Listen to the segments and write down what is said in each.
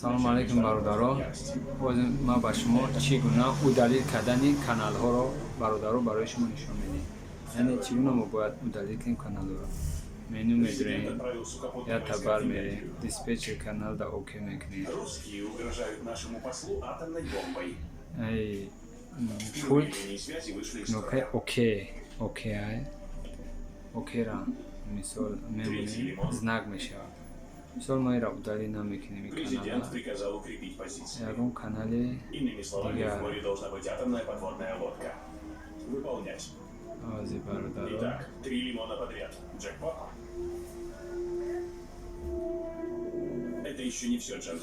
салом алейкум бародаро. Ҳозир ман ба шумо чӣ гуна удалил кардани каналҳоро бародаро барои шумо нишон медиҳем. Яъне чӣ гуна мо бояд удалил кунем каналҳоро. Меню медирем, я табар мерем, диспетчер канал да оке мекунем. Пульт кнопкаи окера мисол мемонем, знак мешавад. Мисол мо инро удалил намекунем канала. Ягон канали дигар. Ози бародаро.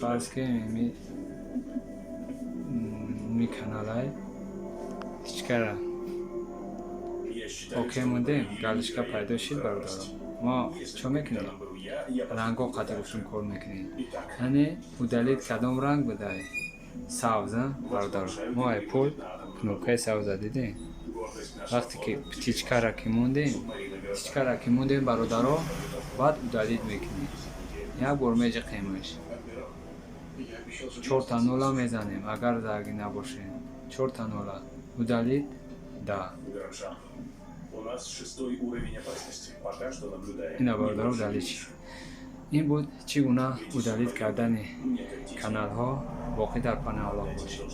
Фарз кунем ми каналай ичкара окей мондем, галочка пайдо шид бародаро. Мо чо мекунем? Ранго қадр гуфтум кор мекунем. Яъне удалил кадом ранг будай? Сабз, бародаро. Мо ай пульт кнопкаи сабза дидем. Вақте ки птичкара ки мондем бародаро, баъд удалил мекунем. Як бор меҷиқемаш. 4-0 мезанем, агар зарги набошем. 4-0. Удалить? Да. Ина бародаро удалить. Ин буд чӣ гуна удалит кардани каналҳо. Боқӣ дар панаҳ Аллоҳ бошед.